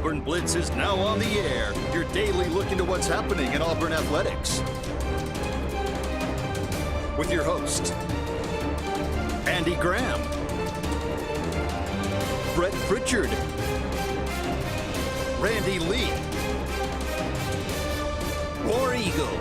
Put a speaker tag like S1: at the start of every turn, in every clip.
S1: Auburn Blitz is now on the air, your daily look into what's happening in Auburn athletics. With your host, Andy Graham, Brett Pritchard, Randy Lee, War Eagle.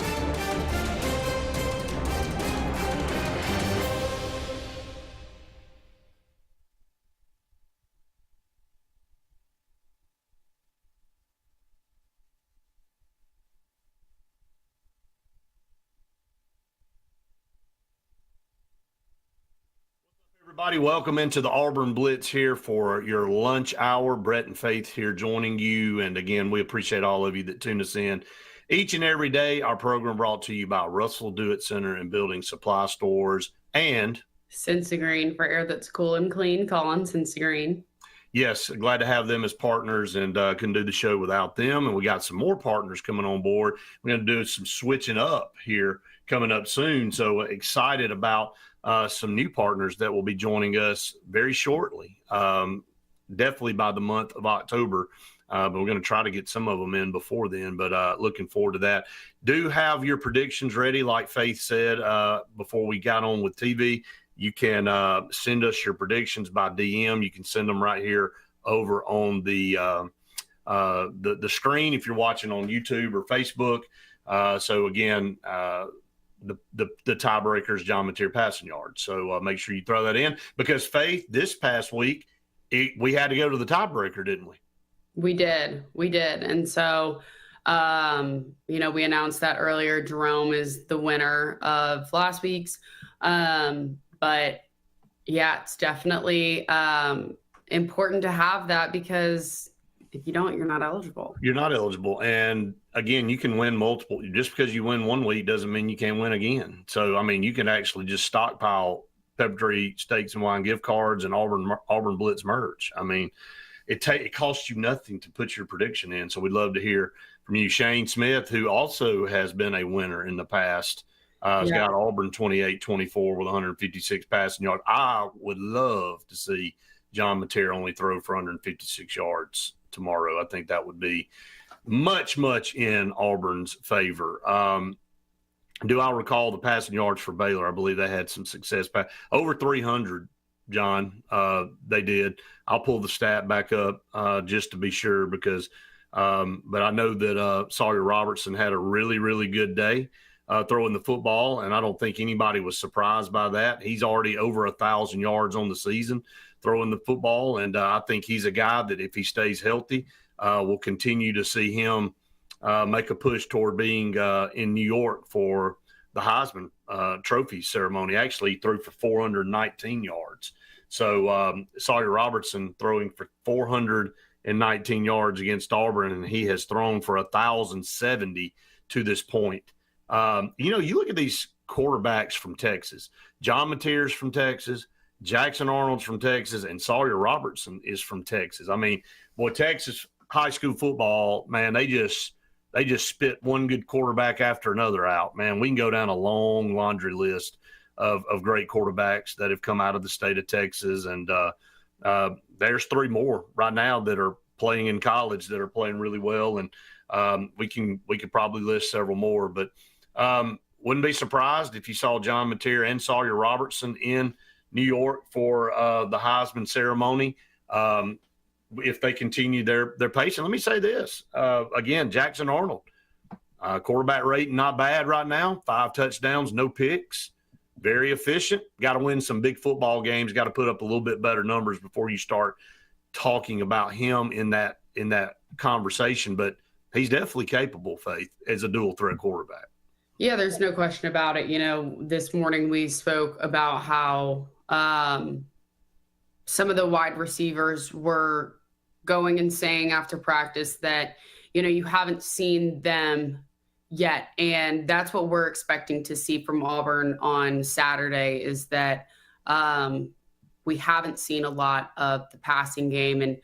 S2: Everybody, welcome into the Auburn Blitz here for your lunch hour. Brett and Faith here joining you. And again, we appreciate all of you that tune us in each and every day. Our program brought to you by Russell Do-It Center and Building Supply Stores and
S3: Sensigreen for air that's cool and clean. Call on Sensigreen.
S2: Yes, glad to have them as partners and couldn't do the show without them. And we got some more partners coming on board. We're going to do some switching up here coming up soon. So excited about some new partners that will be joining us very shortly, definitely by the month of October. But we're going to try to get some of them in before then, but looking forward to that. Do have your predictions ready, like Faith said before we got on with TV. You can send us your predictions by DM. You can send them right here over on the screen if you're watching on YouTube or Facebook. So again, the tiebreaker is John Mateer passing yards. So make sure you throw that in because Faith, this past week, we had to go to the tiebreaker, didn't we?
S3: We did. And so, we announced that earlier. Jerome is the winner of last week's. But yeah, it's definitely important to have that because if you don't, you're not eligible.
S2: You're not eligible. And again, you can win multiple. Just because you win one week doesn't mean you can't win again. So, I mean, you can actually just stockpile Pepper Tree Steaks and Wine gift cards and Auburn Blitz merch. I mean, it costs you nothing to put your prediction in. So we'd love to hear from you. Shane Smith, who also has been a winner in the past, has got Auburn 28-24 with 156 passing yards. I would love to see John Mateer only throw for 156 yards tomorrow. I think that would be much in Auburn's favor. Do I recall the passing yards for Baylor? I believe they had some success. Over 300, John, they did. I'll pull the stat back up just to be sure because but I know that Sawyer Robertson had a really good day throwing the football, and I don't think anybody was surprised by that. He's already over 1,000 yards on the season throwing the football, and I think he's a guy that if he stays healthy, we'll continue to see him make a push toward being in New York for the Heisman Trophy ceremony. Actually, he threw for 419 yards. So Sawyer Robertson throwing for 419 yards against Auburn, and he has thrown for 1,070 to this point. You look at these quarterbacks from Texas. John Mateer's from Texas, Jackson Arnold's from Texas, and Sawyer Robertson is from Texas. I mean, boy, Texas high school football, man, they just spit one good quarterback after another out. Man, we can go down a long laundry list of great quarterbacks that have come out of the state of Texas, and there's three more right now that are playing in college that are playing really well, and we could probably list several more, but wouldn't be surprised if you saw John Mateer and Sawyer Robertson in New York for the Heisman ceremony if they continue their pace. And let me say this, again, Jackson Arnold, quarterback rating not bad right now, 5 touchdowns, no picks, very efficient. Got to win some big football games, got to put up a little bit better numbers before you start talking about him in that conversation. But he's definitely capable, Faith, as a dual threat quarterback.
S3: Yeah, there's no question about it. This morning we spoke about how some of the wide receivers were going and saying after practice that, you haven't seen them yet. And that's what we're expecting to see from Auburn on Saturday is that we haven't seen a lot of the passing game. And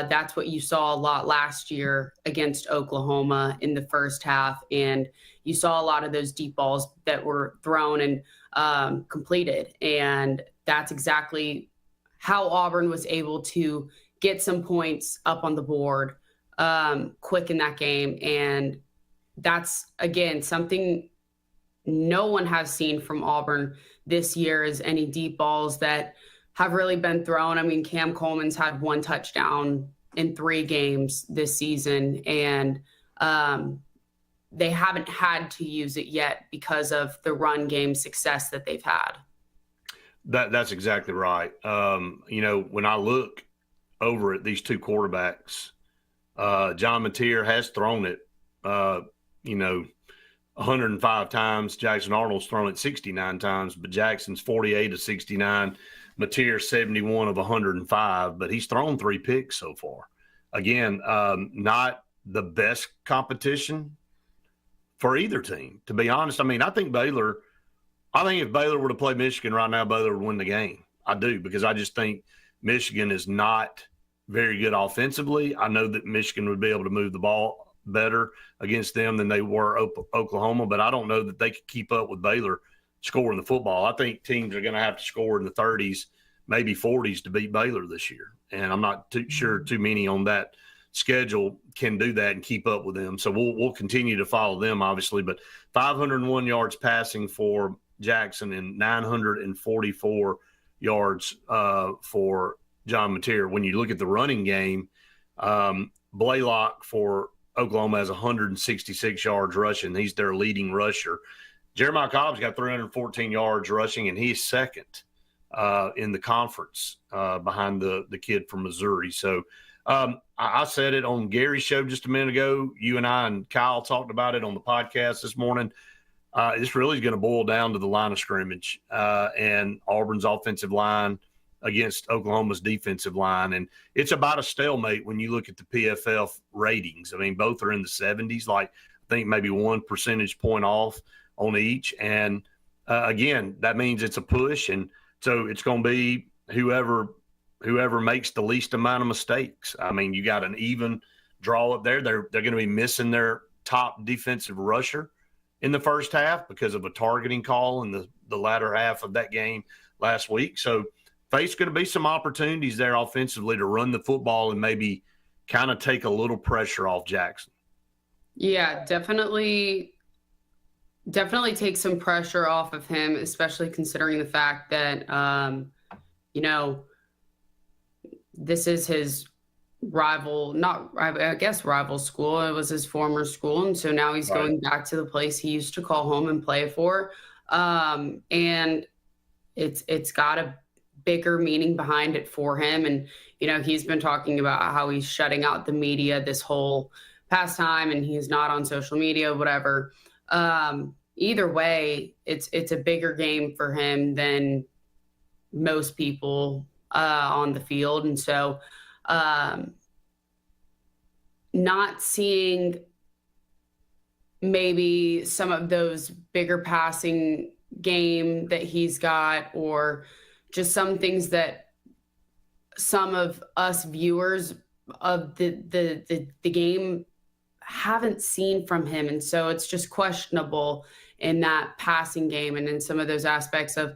S3: that's what you saw a lot last year against Oklahoma in the first half. And you saw a lot of those deep balls that were thrown and completed. And that's exactly how Auburn was able to get some points up on the board quick in that game. And that's, again, something no one has seen from Auburn this year, is any deep balls that have really been thrown. I mean, Cam Coleman's had 1 touchdown in 3 games this season, and they haven't had to use it yet because of the run game success that they've had.
S2: That's exactly right. When I look over at these 2 quarterbacks, John Mateer has thrown it, 105 times. Jackson Arnold's thrown it 69 times, but Jackson's 48 of 69. Mateer 71 of 105, but he's thrown 3 picks so far. Again, not the best competition for either team, to be honest. I mean, I think if Baylor were to play Michigan right now, Baylor would win the game. I do, because I just think Michigan is not very good offensively. I know that Michigan would be able to move the ball better against them than they were Oklahoma, but I don't know that they could keep up with Baylor scoring the football. I think teams are going to have to score in the 30s, maybe 40s to beat Baylor this year. And I'm not too sure too many on that schedule can do that and keep up with them. So we'll continue to follow them, obviously. But 501 yards passing for Jackson and 944 yards for John Mateer. When you look at the running game, Blaylock for Oklahoma has 166 yards rushing. He's their leading rusher. Jeremiah Cobb's got 314 yards rushing, and he's second in the conference behind the kid from Missouri. So I said it on Gary's show just a minute ago. You and I and Kyle talked about it on the podcast this morning. This really is going to boil down to the line of scrimmage and Auburn's offensive line against Oklahoma's defensive line. And it's about a stalemate when you look at the PFF ratings. I mean, both are in the 70s, like I think maybe 1 percentage point off on each. And again, that means it's a push. And so it's going to be whoever makes the least amount of mistakes. I mean, you got an even draw up there. They're going to be missing their top defensive rusher in the first half because of a targeting call in the latter half of that game last week. So there's going to be some opportunities there offensively to run the football and maybe kind of take a little pressure off Jackson. Yeah,
S3: definitely take some pressure off of him, especially considering the fact that, this is his rival school. It was his former school. And so now he's going back to the place he used to call home and play for. And it's got a bigger meaning behind it for him. And, he's been talking about how he's shutting out the media this whole past time and he's not on social media, whatever. Either way, it's a bigger game for him than most people on the field. And so not seeing maybe some of those bigger passing game that he's got, or just some things that some of us viewers of the game haven't seen from him. And so it's just questionable in that passing game and in some of those aspects of,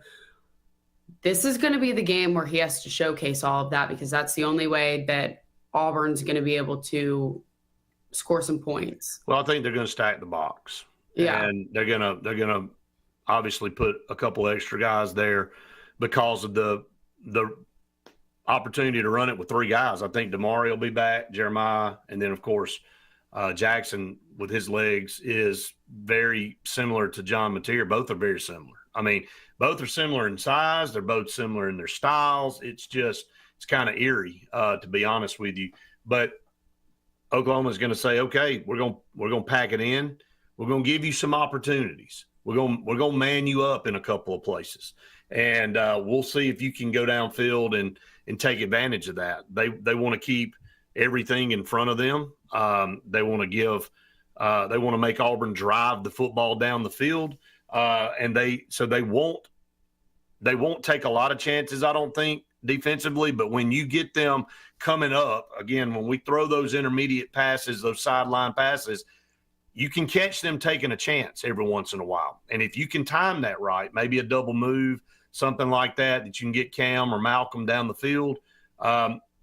S3: this is going to be the game where he has to showcase all of that, because that's the only way that Auburn's going to be able to score some points.
S2: Well, I think they're going to stack the box.
S3: Yeah.
S2: And they're going to obviously put a couple extra guys there because of the opportunity to run it with 3 guys. I think Damari will be back, Jeremiah, and then, of course, Jackson with his legs is very similar to John Mateer. Both are very similar. I mean, both are similar in size. They're both similar in their styles. It's kind of eerie, to be honest with you. But Oklahoma's going to say, okay, we're going to pack it in. We're going to give you some opportunities. We're going to man you up in a couple of places, and we'll see if you can go downfield and take advantage of that. They want to keep everything in front of them. They want to make Auburn drive the football down the field. And they won't take a lot of chances, I don't think, defensively. But when you get them coming up, again, when we throw those intermediate passes, those sideline passes, you can catch them taking a chance every once in a while. And if you can time that right, maybe a double move, something like that you can get Cam or Malcolm down the field,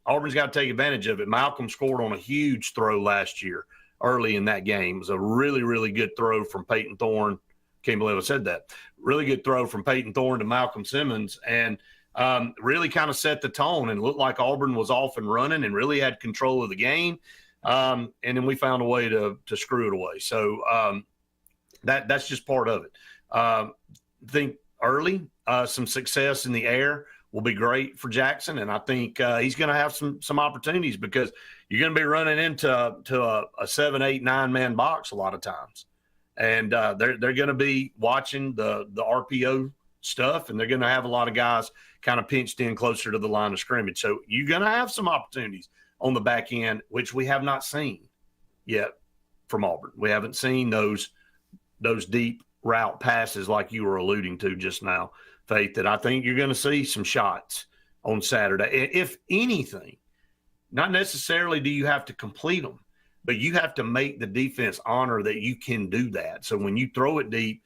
S2: Auburn's got to take advantage of it. Malcolm scored on a huge throw last year early in that game. It was a really, really good throw from Peyton Thorne. Can't believe I said that. Really good throw from Peyton Thorne to Malcolm Simmons, and really kind of set the tone and looked like Auburn was off and running and really had control of the game. And then we found a way to screw it away. So that's just part of it. I think early, some success in the air will be great for Jackson, and I think he's going to have some opportunities because you're going to be running into a 7, 8, 9-man box a lot of times, and they're going to be watching the RPO stuff, and they're going to have a lot of guys kind of pinched in closer to the line of scrimmage. So you're going to have some opportunities on the back end, which we have not seen yet from Auburn. We haven't seen those deep route passes like you were alluding to just now, Faith, that I think you're going to see some shots on Saturday. If anything, not necessarily do you have to complete them, but you have to make the defense honor that you can do that. So when you throw it deep,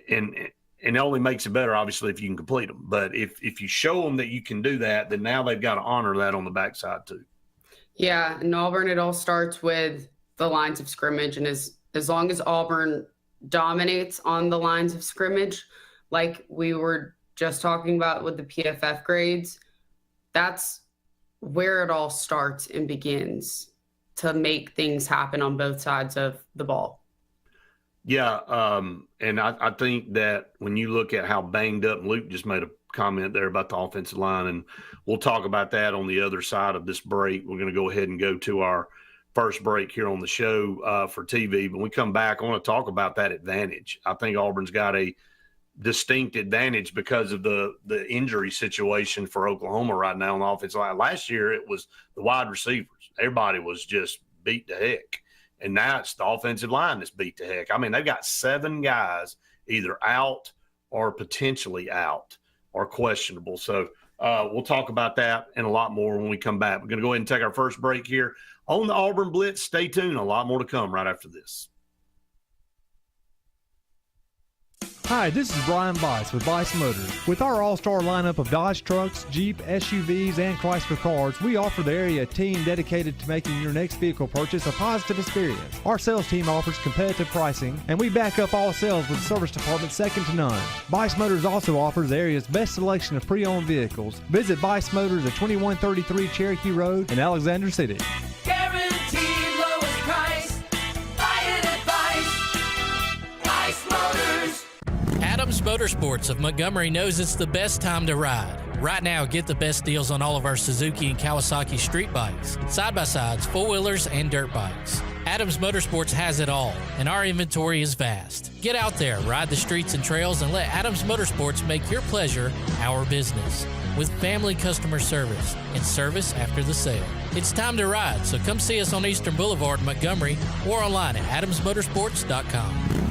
S2: and it only makes it better, obviously, if you can complete them. But if you show them that you can do that, then now they've got to honor that on the backside too. Yeah,
S3: in Auburn, it all starts with the lines of scrimmage. And as long as Auburn dominates on the lines of scrimmage, like we were just talking about with the PFF grades, that's where it all starts and begins to make things happen on both sides of the ball.
S2: Yeah, and I think that when you look at how banged up, Luke just made a comment there about the offensive line, and we'll talk about that on the other side of this break. We're going to go ahead and go to our first break here on the show for TV. But when we come back, I want to talk about that advantage. I think Auburn's got a distinct advantage because of the injury situation for Oklahoma right now on the offensive line. Last year, it was the wide receivers. Everybody was just beat to heck. And now it's the offensive line that's beat to heck. I mean, they've got 7 guys either out or potentially out or questionable. So we'll talk about that and a lot more when we come back. We're going to go ahead and take our first break here on the Auburn Blitz. Stay tuned. A lot more to come right after this.
S4: Hi, this is Brian Bice with Bice Motors. With our all-star lineup of Dodge trucks, Jeep, SUVs, and Chrysler cars, we offer the area team dedicated to making your next vehicle purchase a positive experience. Our sales team offers competitive pricing, and we back up all sales with a service department second to none. Bice Motors also offers the area's best selection of pre-owned vehicles. Visit Bice Motors at 2133 Cherokee Road in Alexander City.
S5: Guaranteed lowest price. Buy it at Bice Motors.
S6: Adams Motorsports of Montgomery knows it's the best time to ride. Right now, get the best deals on all of our Suzuki and Kawasaki street bikes, side-by-sides, four-wheelers, and dirt bikes. Adams Motorsports has it all, and our inventory is vast. Get out there, ride the streets and trails, and let Adams Motorsports make your pleasure our business. With family customer service and service after the sale. It's time to ride, so come see us on Eastern Boulevard in Montgomery or online at adamsmotorsports.com.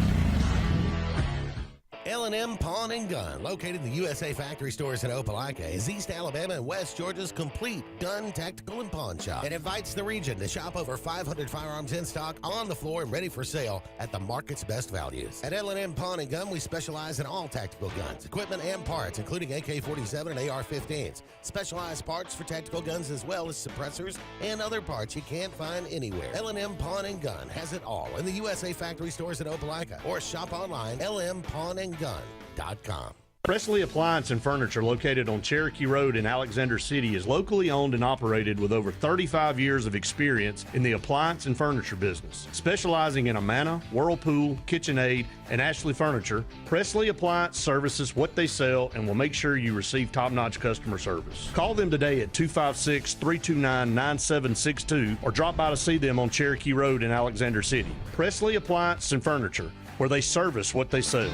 S7: L&M Pawn and Gun, located in the USA Factory Stores in Opelika, is East Alabama and West Georgia's complete gun, tactical, and pawn shop. It invites the region to shop over 500 firearms in stock, on the floor, and ready for sale at the market's best values. At L&M Pawn and Gun, we specialize in all tactical guns, equipment, and parts, including AK-47 and AR-15s. Specialized parts for tactical guns as well as suppressors and other parts you can't find anywhere. L&M Pawn and Gun has it all in the USA Factory Stores in Opelika, or shop online, lmpawnandgun.com.
S2: Presley Appliance and Furniture, located on Cherokee Road in Alexander City, is locally owned and operated with over 35 years of experience in the appliance and furniture business. Specializing in Amana, Whirlpool, KitchenAid, and Ashley Furniture, Presley Appliance services what they sell and will make sure you receive top-notch customer service. Call them today at 256-329-9762 or drop by to see them on Cherokee Road in Alexander City. Presley Appliance and Furniture, where they service what they sell.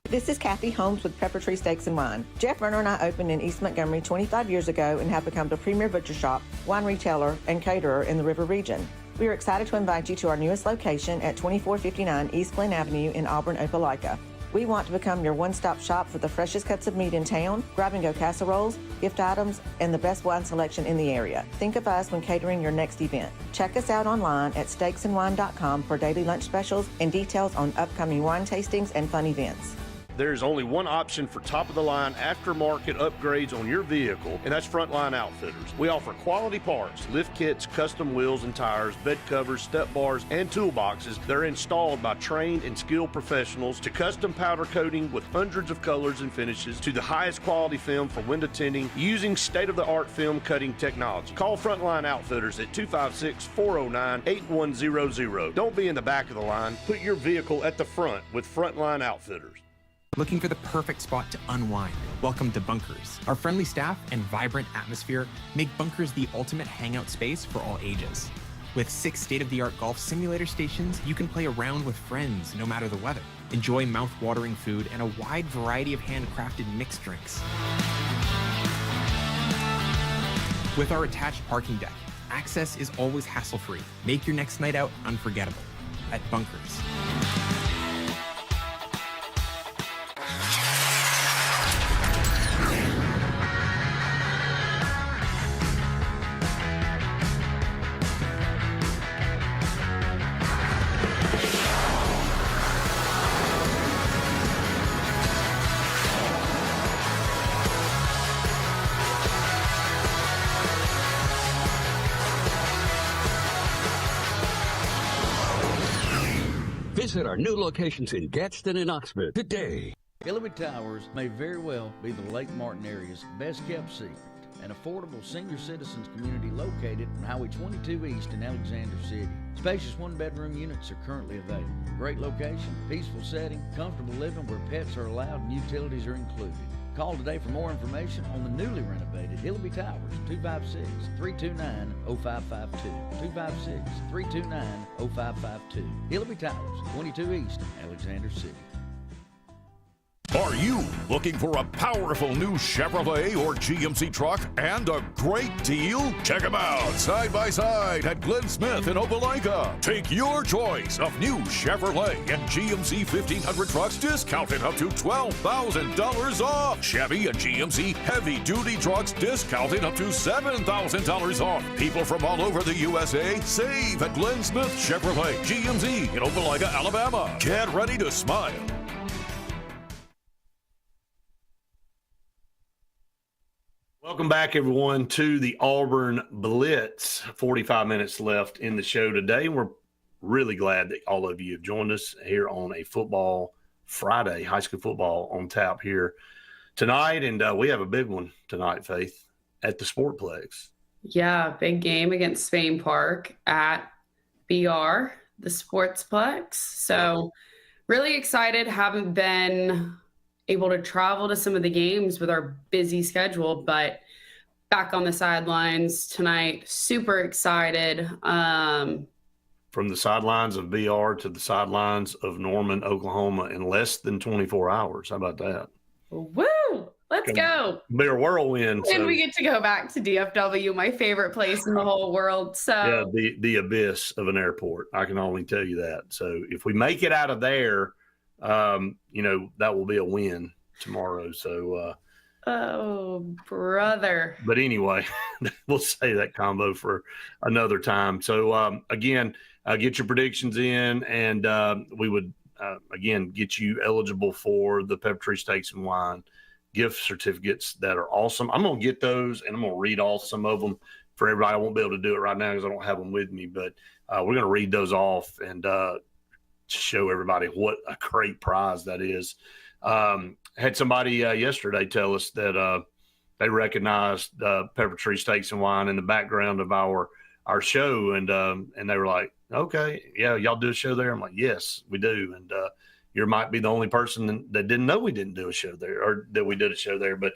S8: This is Kathy Holmes with Pepper Tree Steaks and Wine. Jeff Verner and I opened in East Montgomery 25 years ago and have become the premier butcher shop, wine retailer, and caterer in the River region. We are excited to invite you to our newest location at 2459 East Glen Avenue in Auburn, Opelika. We want to become your one-stop shop for the freshest cuts of meat in town, grab-and-go casseroles, gift items, and the best wine selection in the area. Think of us when catering your next event. Check us out online at steaksandwine.com for daily lunch specials and details on upcoming wine tastings and fun events.
S9: there's only one option for top-of-the-line aftermarket upgrades on your vehicle, and that's Frontline Outfitters. We offer quality parts, lift kits, custom wheels and tires, bed covers, step bars, and toolboxes. They're installed by trained and skilled professionals, to custom powder coating with hundreds of colors and finishes, to the highest quality film for window tinting using state-of-the-art film cutting technology. Call Frontline Outfitters at 256-409-8100. Don't be in the back of the line. Put your vehicle at the front with Frontline Outfitters.
S10: Looking for the perfect spot to unwind? Welcome to Bunkers. Our friendly staff and vibrant atmosphere make Bunkers the ultimate hangout space for all ages. With 6 state-of-the-art golf simulator stations, you can play around with friends no matter the weather. Enjoy mouth-watering food and a wide variety of handcrafted mixed drinks. With our attached parking deck, access is always hassle-free. Make your next night out unforgettable at Bunkers.
S11: Visit our new locations in Gadsden and Oxford today.
S12: Hillary Towers may very well be the Lake Martin area's best kept secret. An affordable senior citizens community located on Highway 22 East in Alexander City. Spacious one-bedroom units are currently available. Great location, peaceful setting, comfortable living where pets are allowed and utilities are included. Call today for more information on the newly renovated Hillary Towers, 256-329-0552. 256-329-0552. Hillary Towers, 22 East, Alexander City.
S13: Are you looking for a powerful new Chevrolet or GMC truck and a great deal? Check them out side by side at Glenn Smith in Opelika. Take your choice of new Chevrolet and GMC 1500 trucks discounted up to $12,000 off. Chevy and GMC heavy-duty trucks discounted up to $7,000 off. People from all over the USA save at Glenn Smith Chevrolet GMC in Opelika, Alabama. Get ready to smile.
S2: Welcome back, everyone, to the Auburn Blitz. 45 minutes left in the show today. We're really glad that all of you have joined us here on a football Friday, high school football on tap here tonight. And we have a big one tonight, Faith, at the Sportplex.
S3: Yeah, big game against Spain Park at BR, the Sportsplex. So really excited. Haven't been able to travel to some of the games with our busy schedule, but back on the sidelines tonight, super excited.
S2: From the sidelines of BR to the sidelines of Norman, Oklahoma in less than 24 hours. How about that?
S3: Woo! Let's go.
S2: Be a whirlwind.
S3: And we get to go back to DFW, my favorite place in the whole world. So
S2: yeah, the abyss of an airport. I can only tell you that. So if we make it out of there, that will be a win tomorrow. So,
S3: oh, brother.
S2: But anyway, we'll say that combo for another time. So, again, get your predictions in, and we would, again, get you eligible for the Pepper Steaks and Wine gift certificates that are awesome. I'm going to get those, and I'm going to read off some of them for everybody. I won't be able to do it right now because I don't have them with me, but we're going to read those off and show everybody what a great prize that is. Had somebody yesterday tell us that they recognized Pepper Tree Steaks and Wine in the background of our show, and they were like, okay, yeah, y'all do a show there? I'm like, yes, we do. And you might be the only person that didn't know we didn't do a show there, or that we did a show there, but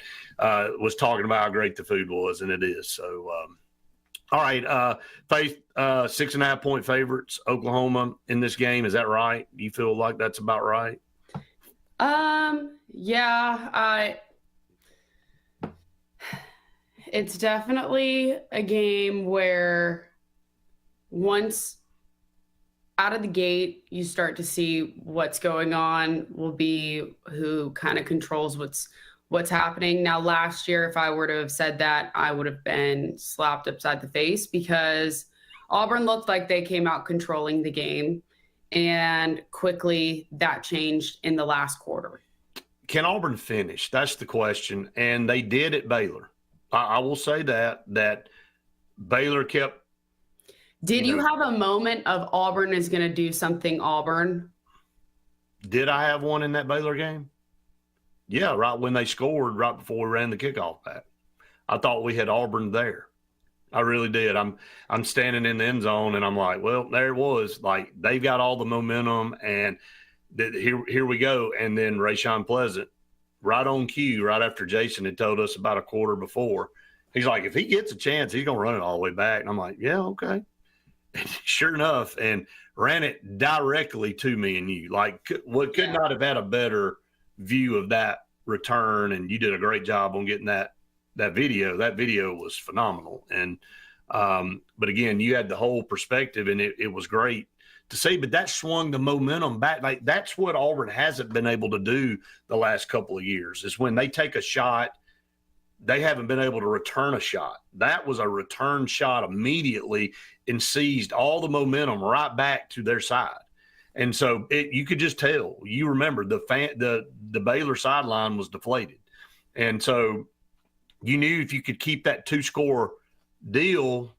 S2: was talking about how great the food was, and it is. So, all right, Faith, 6.5-point favorites, Oklahoma in this game. Is that right? You feel like that's about right?
S3: Yeah, it's definitely a game where once out of the gate, you start to see what's going on, will be who kind of controls what's happening. Now, last year, if I were to have said that, I would have been slapped upside the face because Auburn looked like they came out controlling the game, and quickly that changed in the last quarter.
S2: can Auburn finish? That's the question. And they did at Baylor. I will say that Baylor kept.
S3: Did you have a moment of Auburn is going to do something Auburn?
S2: Did I have one in that Baylor game? Yeah, right when they scored, right before we ran the kickoff back. I thought we had Auburn there. I really did. I'm standing in the end zone, and I'm like, well, there it was. Like, they've got all the momentum, and here we go. And then Rayshon Pleasant, right on cue, right after Jason had told us about a quarter before, he's like, if he gets a chance, he's going to run it all the way back. And I'm like, yeah, okay. And sure enough, and ran it directly to me and you. Like, could not have had a better view of that return, and you did a great job on getting that video. That video was phenomenal. And but again, you had the whole perspective, and it was great to see. But that swung the momentum back. Like, that's what Auburn hasn't been able to do the last couple of years, is when they take a shot, they haven't been able to return a shot. That was a return shot immediately and seized all the momentum right back to their side. And so you could just tell. You remember the Baylor sideline was deflated. And so you knew if you could keep that 2-score deal,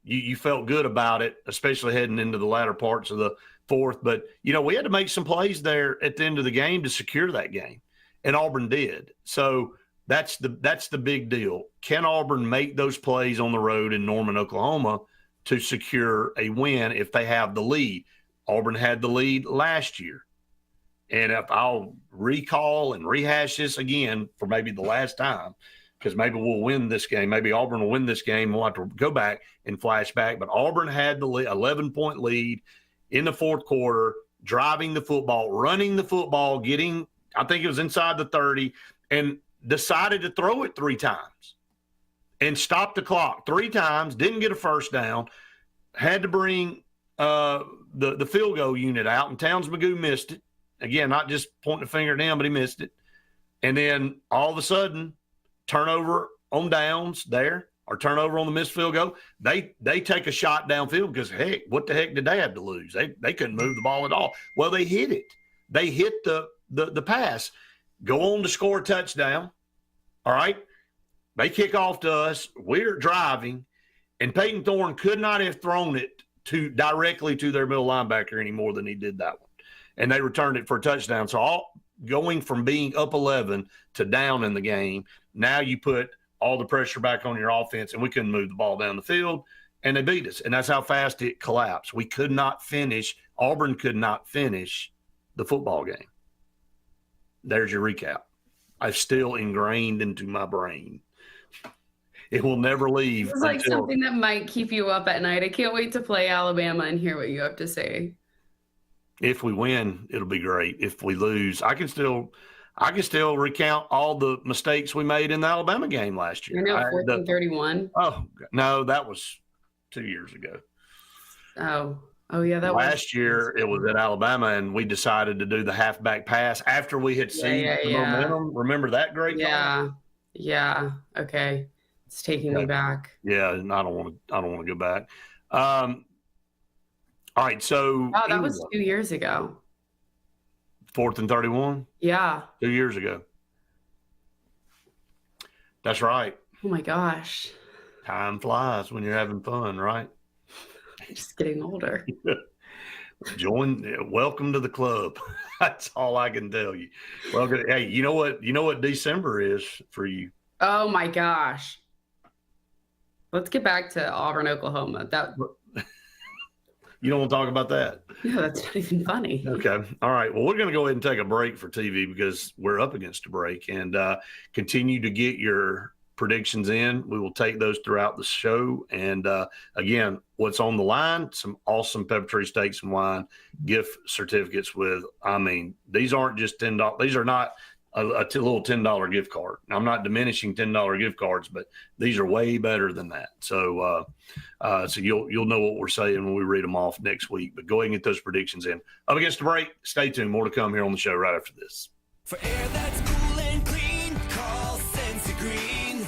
S2: you felt good about it, especially heading into the latter parts of the fourth. But, we had to make some plays there at the end of the game to secure that game, and Auburn did. So that's the big deal. Can Auburn make those plays on the road in Norman, Oklahoma to secure a win if they have the lead? Auburn had the lead last year. And if I'll recall and rehash this again for maybe the last time, because maybe we'll win this game. Maybe Auburn will win this game. We'll have to go back and flash back. But Auburn had the 11-point lead in the fourth quarter, driving the football, running the football, getting, I think it was inside the 30, and decided to throw it 3 times and stop the clock 3 times, didn't get a first down, had to bring the field goal unit out, and Towns Magoo missed it. Again, not just pointing a finger at him, but he missed it. And then all of a sudden, turnover on downs there, or turnover on the missed field goal, they take a shot downfield because, heck, what the heck did they have to lose? They couldn't move the ball at all. Well, they hit it. They hit the pass, go on to score a touchdown, all right? They kick off to us. We're driving, and Peyton Thorne could not have thrown it directly to their middle linebacker any more than he did that one. And they returned it for a touchdown. So going from being up 11 to down in the game, now you put all the pressure back on your offense, and we couldn't move the ball down the field, and they beat us. And that's how fast it collapsed. We could not finish. Auburn could not finish the football game. There's your recap. I've still ingrained into my brain. It will never leave.
S3: It's like something that might keep you up at night. I can't wait to play Alabama and hear what you have to say.
S2: If we win, it'll be great. If we lose, I can still recount all the mistakes we made in the Alabama game last year.
S3: 14-31.
S2: Oh, no, that was 2 years ago.
S3: Oh yeah, that
S2: last year. It was at Alabama, and we decided to do the halfback pass after we had seen the momentum. Remember that great call?
S3: Yeah. Okay, it's taking me back.
S2: Yeah, and I don't want to go back. All right, so
S3: that was 2 years ago.
S2: 4th and 31?
S3: Yeah.
S2: 2 years ago. That's right.
S3: Oh my gosh.
S2: Time flies when you're having fun, right?
S3: Just getting older.
S2: Welcome to the club. That's all I can tell you. Welcome. Hey, you know what December is for you?
S3: Oh my gosh. Let's get back to Auburn, Oklahoma.
S2: You don't want to talk about that?
S3: No, that's not even funny.
S2: Okay. All right. Well, we're going to go ahead and take a break for TV because we're up against a break, and continue to get your predictions in. We will take those throughout the show. And again, what's on the line? Some awesome Pepper Tree Steaks and Wine gift certificates with, these aren't just $10. These are not a little $10 gift card. Now, I'm not diminishing $10 gift cards, but these are way better than that. So so you'll know what we're saying when we read them off next week. But go ahead and get those predictions in. Up against the break. Stay tuned. More to come here on the show right after this.
S5: For air that's cool and clean, call Sensi Green.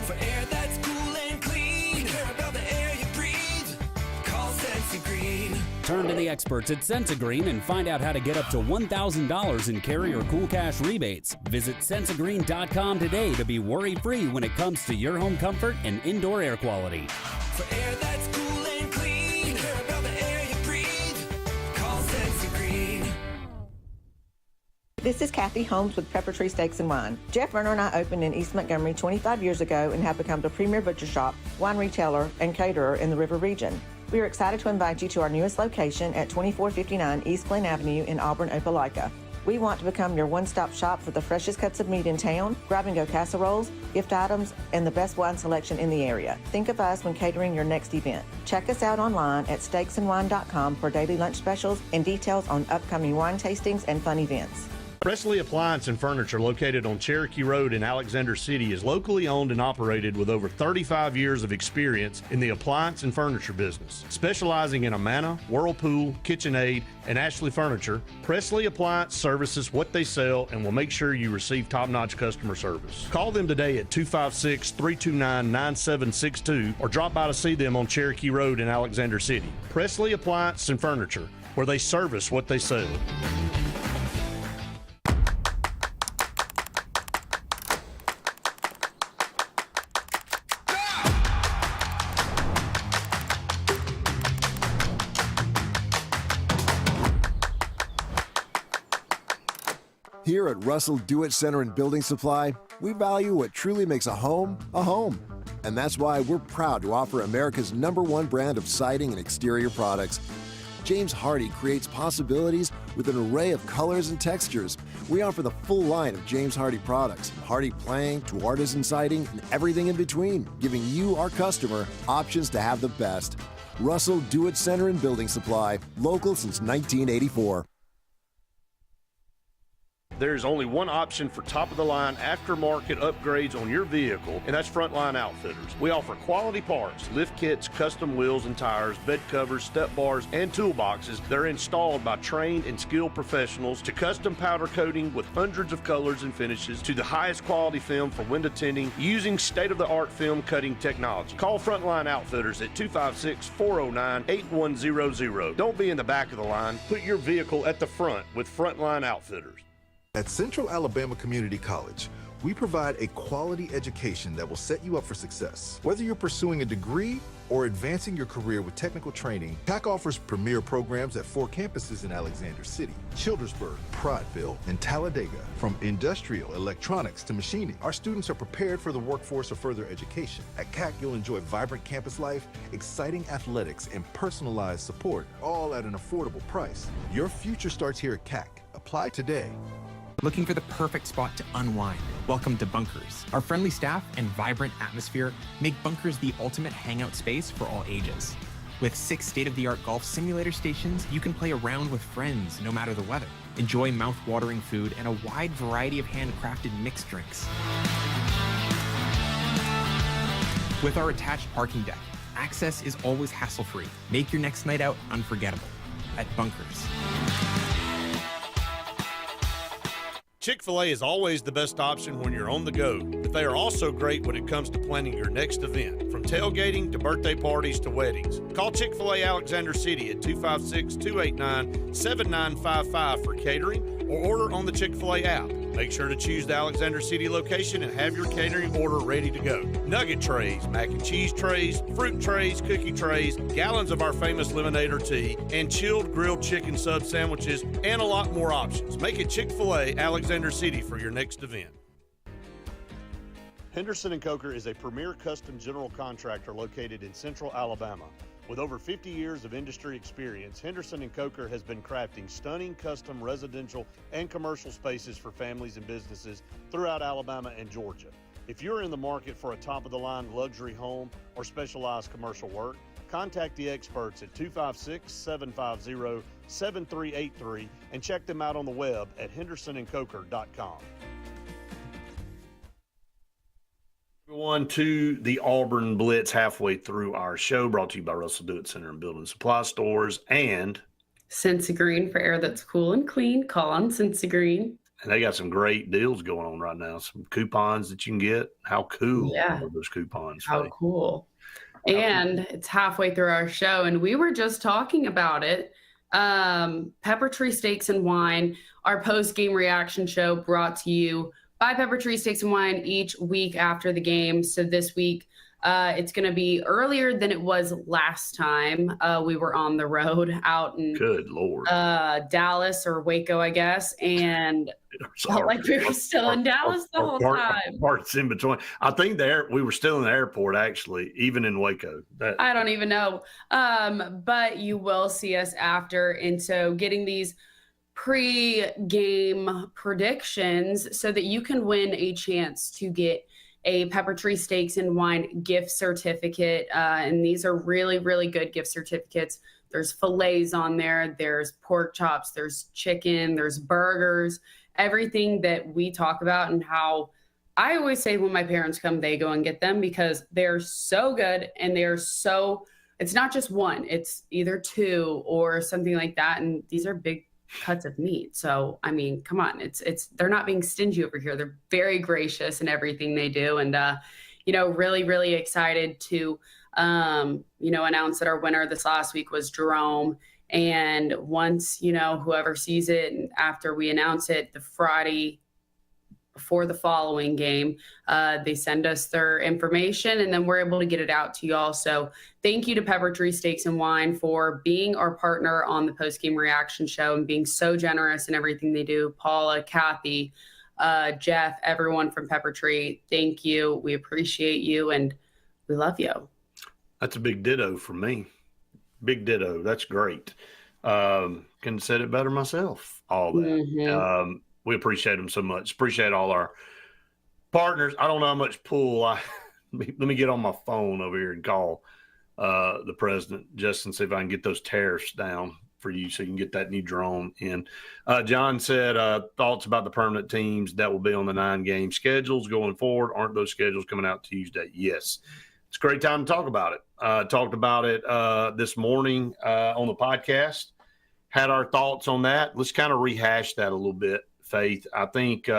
S5: For air that's cool and clean, we care about the air you breathe. Call Sensi Green.
S14: Turn to the experts at Sensagreen and find out how to get up to $1,000 in carrier cool cash rebates. Visit sensagreen.com today to be worry-free when it comes to your home comfort and indoor air quality.
S5: For air that's cool and clean, care about the air you breathe. Call Sensagreen.
S8: This is Kathy Holmes with Pepper Tree Steaks and Wine. Jeff Verner and I opened in East Montgomery 25 years ago and have become the premier butcher shop, wine retailer, and caterer in the River region. We are excited to invite you to our newest location at 2459 East Glen Avenue in Auburn, Opelika. We want to become your one-stop shop for the freshest cuts of meat in town, grab-and-go casseroles, gift items, and the best wine selection in the area. Think of us when catering your next event. Check us out online at steaksandwine.com for daily lunch specials and details on upcoming wine tastings and fun events.
S9: Presley Appliance and Furniture, located on Cherokee Road in Alexander City, is locally owned and operated with over 35 years of experience in the appliance and furniture business. Specializing in Amana, Whirlpool, KitchenAid, and Ashley Furniture, Presley Appliance services what they sell and will make sure you receive top-notch customer service. Call them today at 256-329-9762 or drop by to see them on Cherokee Road in Alexander City. Presley Appliance and Furniture, where they service what they sell.
S15: Here at Russell Do-It Center and Building Supply, we value what truly makes a home. And that's why we're proud to offer America's #1 brand of siding and exterior products. James Hardie creates possibilities with an array of colors and textures. We offer the full line of James Hardie products, from Hardie plank to artisan siding and everything in between, giving you, our customer, options to have the best. Russell Do-It Center and Building Supply, local since 1984.
S9: There's only one option for top-of-the-line aftermarket upgrades on your vehicle, and that's Frontline Outfitters. We offer quality parts, lift kits, custom wheels and tires, bed covers, step bars, and toolboxes that are installed by trained and skilled professionals, to custom powder coating with hundreds of colors and finishes, to the highest quality film for window tinting using state-of-the-art film cutting technology. Call Frontline Outfitters at 256-409-8100. Don't be in the back of the line. Put your vehicle at the front with Frontline Outfitters.
S16: At Central Alabama Community College, we provide a quality education that will set you up for success. Whether you're pursuing a degree or advancing your career with technical training, TAC offers premier programs at 4 campuses in Alexander City, Childersburg, Prattville, and Talladega. From industrial, electronics to machining, our students are prepared for the workforce or further education. At CAC, you'll enjoy vibrant campus life, exciting athletics, and personalized support, all at an affordable price. Your future starts here at CAC. Apply today.
S10: Looking for the perfect spot to unwind? Welcome to Bunkers. Our friendly staff and vibrant atmosphere make Bunkers the ultimate hangout space for all ages. With 6 state-of-the-art golf simulator stations, you can play around with friends no matter the weather. Enjoy mouth-watering food and a wide variety of handcrafted mixed drinks. With our attached parking deck, access is always hassle-free. Make your next night out unforgettable at Bunkers.
S2: Chick-fil-A is always the best option when you're on the go, but they are also great when it comes to planning your next event, from tailgating to birthday parties to weddings. Call Chick-fil-A Alexander City at 256-289-7955 for catering, or order on the Chick-fil-A app. Make sure to choose the Alexander City location and have your catering order ready to go. Nugget trays, mac and cheese trays, fruit trays, cookie trays, gallons of our famous lemonade or tea, and chilled grilled chicken sub sandwiches, and a lot more options. Make it Chick-fil-A Alexander City for your next event. Henderson & Coker is a premier custom general contractor located in central Alabama. With over 50 years of industry experience, Henderson & Coker has been crafting stunning custom residential and commercial spaces for families and businesses throughout Alabama and Georgia. If you're in the market for a top-of-the-line luxury home or specialized commercial work, contact the experts at 256-750-7383 and check them out on the web at hendersonandcoker.com. Everyone to the Auburn Blitz, halfway through our show, brought to you by Russell Do-It Center and Building Supply Stores and
S3: Sensagreen for air that's cool and clean. Call on Sensagreen.
S2: And they got some great deals going on right now. Some coupons that you can get. How cool are those coupons?
S3: How cool. And it's halfway through our show, and we were just talking about it. Pepper Tree Steaks and Wine, our post-game reaction show brought to you by Pepper Tree Steaks and Wine each week after the game. So this week, it's going to be earlier than it was last time. We were on the road out in
S2: Good Lord.
S3: Dallas or Waco, I guess, and felt like we were still in Dallas the whole time.
S2: Parts in between. I think we were still in the airport, actually, even in Waco.
S3: I don't even know. But you will see us after. And so getting these pre-game predictions so that you can win a chance to get a Pepper Tree Steaks and Wine gift certificate. And these are really, really good gift certificates. There's fillets on there. There's pork chops. There's chicken. There's burgers. Everything that we talk about, and how I always say when my parents come, they go and get them because they're so good and they're so, it's not just one, it's either two or something like that. And these are big cuts of meat. So, I mean, come on, they're not being stingy over here. They're very gracious in everything they do. And, really, really excited to, announce that our winner this last week was Jerome. And once, whoever sees it, and after we announce it, the Friday before the following game, they send us their information, and then we're able to get it out to y'all. So thank you to Pepper Tree Steaks and Wine for being our partner on the post-game reaction show and being so generous in everything they do. Paula, Kathy, Jeff, everyone from Pepper Tree, thank you. We appreciate you, and we love you.
S2: That's a big ditto from me. Big ditto. That's great. Couldn't have said it better myself. All that.
S3: Mm-hmm.
S2: We appreciate them so much. Appreciate all our partners. I don't know how much pull. Let me get on my phone over here and call the president just and see if I can get those tariffs down for you so you can get that new drone in. John said thoughts about the permanent teams that will be on the 9-game schedules going forward. Aren't those schedules coming out Tuesday? Yes. It's a great time to talk about it. Talked about it this morning on the podcast. Had our thoughts on that. Let's kind of rehash that a little bit, Faith. I think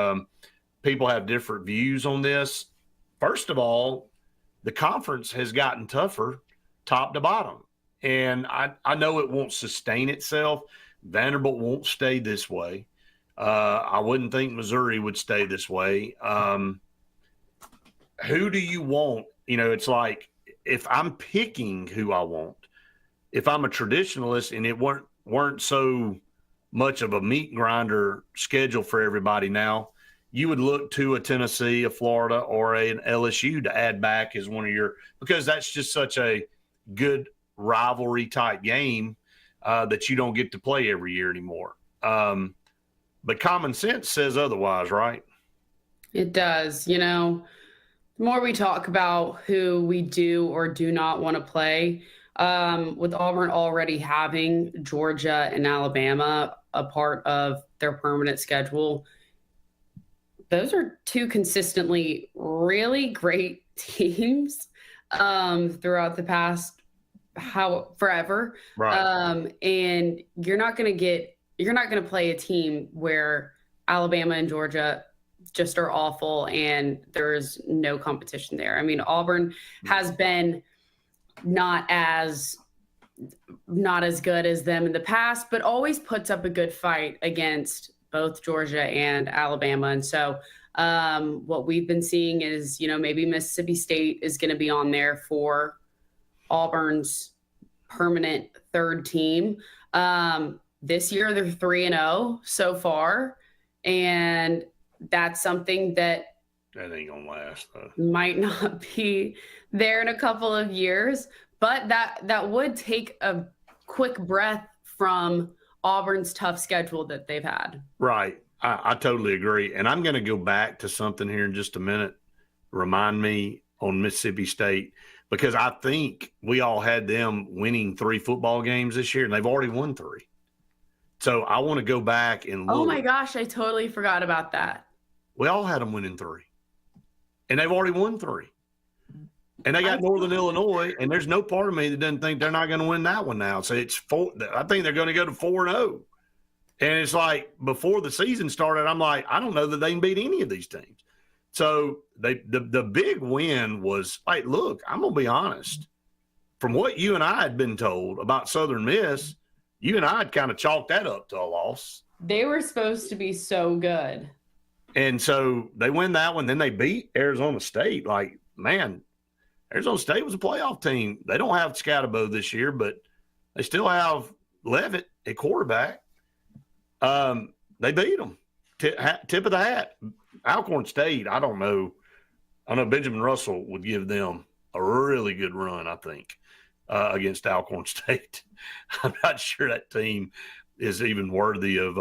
S2: people have different views on this. First of all, the conference has gotten tougher top to bottom. And I know it won't sustain itself. Vanderbilt won't stay this way. I wouldn't think Missouri would stay this way. Who do you want? It's like if I'm picking who I want, if I'm a traditionalist and it weren't so much of a meat grinder schedule for everybody now, you would look to a Tennessee, a Florida, or an LSU to add back as one of your, because that's just such a good rivalry type game that you don't get to play every year anymore. But common sense says otherwise, right?
S3: It does. The more we talk about who we do or do not want to play, with Auburn already having Georgia and Alabama a part of their permanent schedule, those are two consistently really great teams throughout the past forever.
S2: Right.
S3: And you're not going to play a team where Alabama and Georgia just are awful and there's no competition there. I mean, Auburn has been not as good as them in the past, but always puts up a good fight against both Georgia and Alabama. And so what we've been seeing is, maybe Mississippi State is going to be on there for Auburn's permanent third team. This year they're 3-0 so far. And that's something that
S2: ain't gonna last, though.
S3: Might not be there in a couple of years, but that would take a quick breath from Auburn's tough schedule that they've had.
S2: Right. I totally agree. And I'm going to go back to something here in just a minute. Remind me on Mississippi State, because I think we all had them winning 3 football games this year, and they've already won 3. So I want to go back and look.
S3: Oh, my gosh. I totally forgot about that.
S2: We all had them winning 3. And they've already won 3. And they got Northern Illinois, and there's no part of me that doesn't think they're not going to win that one now. So it's 4. I think they're going to go to 4-0. And it's like before the season started, I'm like, I don't know that they can beat any of these teams. So the big win was like, look, I'm going to be honest. from what you and I had been told about Southern Miss, you and I had kind of chalked that up to a loss.
S3: They were supposed to be so good.
S2: And so they win that one. Then they beat Arizona State. Like, man, Arizona State was a playoff team. They don't have Scatterbo this year, but they still have Levitt at quarterback. They beat them. Tip of the hat. Alcorn State, I don't know. I know Benjamin Russell would give them a really good run, I think, against Alcorn State. I'm not sure that team is even worthy of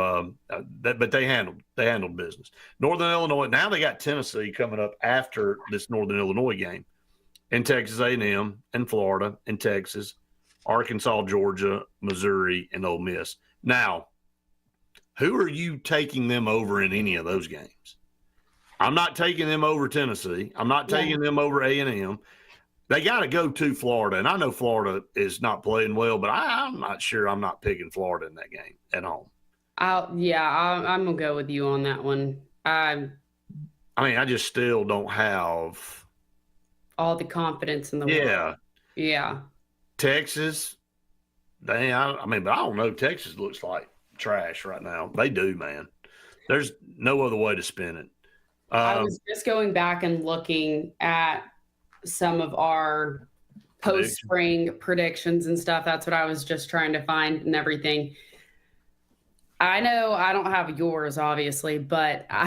S2: that, but they handled business. Northern Illinois, now they got Tennessee coming up after this Northern Illinois game, and Texas A&M and Florida and Texas, Arkansas, Georgia, Missouri, and Ole Miss. Now, who are you taking them over in any of those games? I'm not taking them over Tennessee. I'm not taking them over A&M. They got to go to Florida, and I know Florida is not playing well, but I'm not sure I'm not picking Florida in that game at home.
S3: I'm gonna go with you on that one.
S2: I mean, I just still don't have
S3: all the confidence in the world. Yeah.
S2: Texas, but I don't know. Texas looks like trash right now. They do, man. There's no other way to spin it.
S3: I was just going back and looking at some of our post-spring predictions and stuff. That's what I was just trying to find and everything. I know I don't have yours, obviously, but I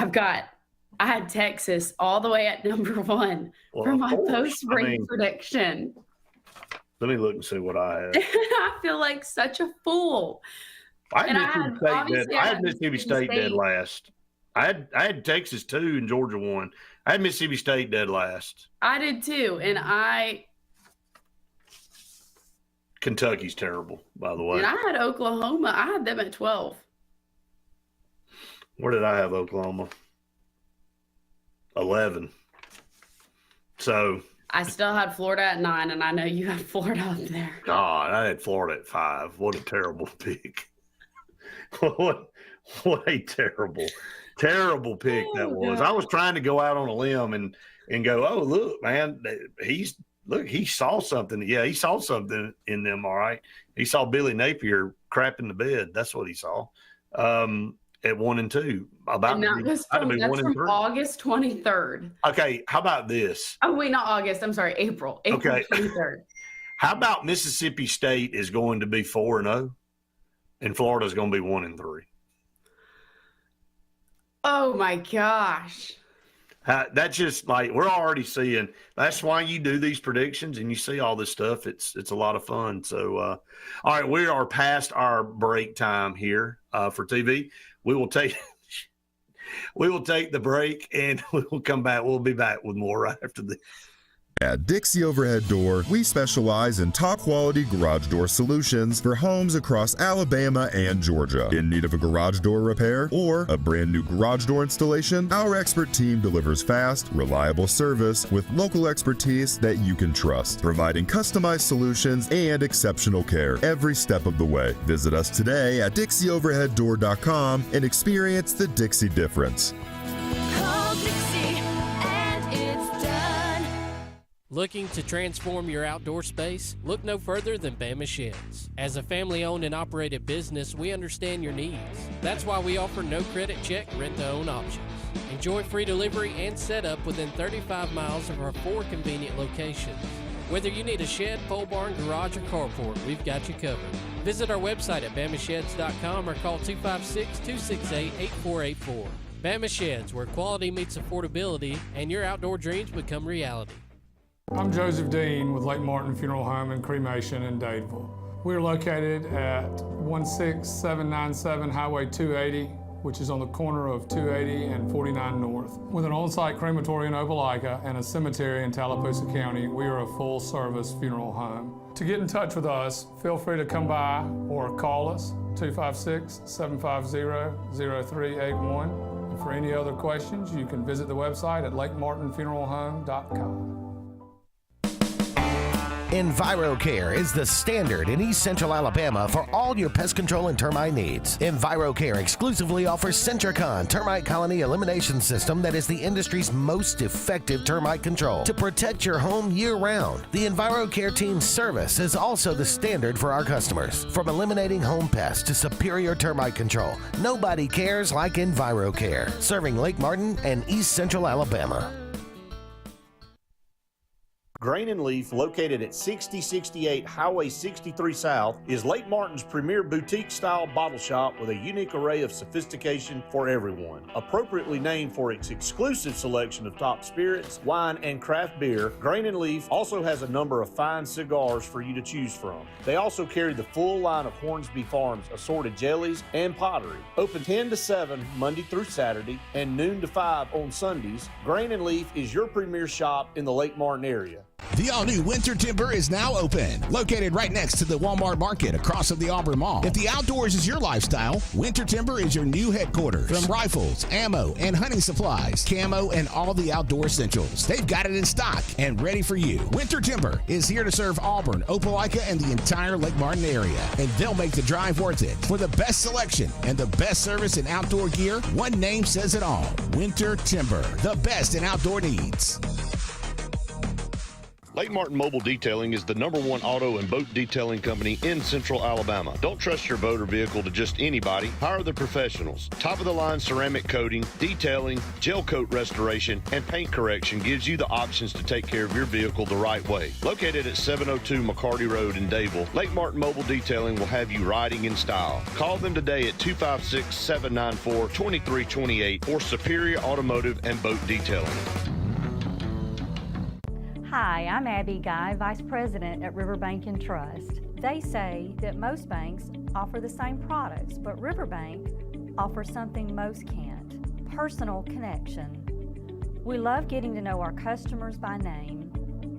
S3: had Texas all the way at number 1 for my post-spring prediction.
S2: Let me look and see what I have.
S3: I feel like such a fool.
S2: I had Mississippi State dead last. I had Texas 2 and Georgia 1. I had Mississippi State dead last.
S3: I did too, and
S2: Kentucky's terrible, by the way.
S3: And I had Oklahoma. I had them at 12.
S2: Where did I have Oklahoma? 11. So
S3: I still had Florida at 9, and I know you had Florida up there.
S2: God, I had Florida at 5. What a terrible pick. What a terrible pick that was.
S3: God.
S2: I was trying to go out on a limb and go, oh, look, man, he saw something. Yeah, he saw something in them, all right. He saw Billy Napier crap in the bed. That's what he saw at 1 and 2.
S3: That's from August 23rd.
S2: Okay, how about this?
S3: Oh, wait, not August. I'm sorry, April.
S2: Okay.
S3: 23rd.
S2: How about Mississippi State is going to be 4-0 and Florida is going to be 1 and 3?
S3: Oh, my gosh.
S2: That's just like we're already seeing. That's why you do these predictions and you see all this stuff. It's a lot of fun. So, all right, we are past our break time here for TV. We will take the break and we will come back. We'll be back with more right after this.
S17: At Dixie Overhead Door, we specialize in top-quality garage door solutions for homes across Alabama and Georgia. In need of a garage door repair or a brand new garage door installation, our expert team delivers fast, reliable service with local expertise that you can trust, providing customized solutions and exceptional care every step of the way. Visit us today at DixieOverheadDoor.com and experience the Dixie difference.
S6: Looking to transform your outdoor space? Look no further than Bama Sheds. As a family-owned and operated business, we understand your needs. That's why we offer no credit check, rent-to-own options. Enjoy free delivery and setup within 35 miles of our 4 convenient locations. Whether you need a shed, pole barn, garage, or carport, we've got you covered. Visit our website at BamaSheds.com or call 256-268-8484. Bama Sheds, where quality meets affordability and your outdoor dreams become reality.
S18: I'm Joseph Dean with Lake Martin Funeral Home and Cremation in Dadeville. We're located at 16797 Highway 280, which is on the corner of 280 and 49 North. With an on-site crematory in Opelika and a cemetery in Tallapoosa County, we are a full-service funeral home. To get in touch with us, feel free to come by or call us, 256-750-0381. And for any other questions, you can visit the website at lakemartinfuneralhome.com.
S7: EnviroCare is the standard in East Central Alabama for all your pest control and termite needs. EnviroCare exclusively offers Centricon termite colony elimination system that is the industry's most effective termite control to protect your home year-round. The EnviroCare team's service is also the standard for our customers. From eliminating home pests to superior termite control, nobody cares like EnviroCare, serving Lake Martin and East Central Alabama.
S9: Grain and Leaf, located at 6068 Highway 63 South, is Lake Martin's premier boutique-style bottle shop with a unique array of sophistication for everyone. Appropriately named for its exclusive selection of top spirits, wine, and craft beer, Grain and Leaf also has a number of fine cigars for you to choose from. They also carry the full line of Hornsby Farms assorted jellies and pottery. Open 10 to 7 Monday through Saturday and noon to 5 on Sundays, Grain and Leaf is your premier shop in the Lake Martin area.
S19: The all-new Winter Timber is now open. Located right next to the Walmart Market across from the Auburn Mall. If the outdoors is your lifestyle, Winter Timber is your new headquarters. From rifles, ammo, and hunting supplies, camo, and all the outdoor essentials, they've got it in stock and ready for you. Winter Timber is here to serve Auburn, Opelika, and the entire Lake Martin area, and they'll make the drive worth it. For the best selection and the best service in outdoor gear, one name says it all: Winter Timber, the best in outdoor needs.
S9: Lake Martin Mobile Detailing is the #1 auto and boat detailing company in Central Alabama. Don't trust your boat or vehicle to just anybody. Hire the professionals. Top-of-the-line ceramic coating, detailing, gel coat restoration, and paint correction gives you the options to take care of your vehicle the right way. Located at 702 McCarty Road in Dadeville, Lake Martin Mobile Detailing will have you riding in style. Call them today at 256-794-2328 or Superior Automotive and Boat Detailing.
S20: Hi, I'm Abby Guy, Vice President at Riverbank and Trust. They say that most banks offer the same products, but Riverbank offers something most can't: personal connection. We love getting to know our customers by name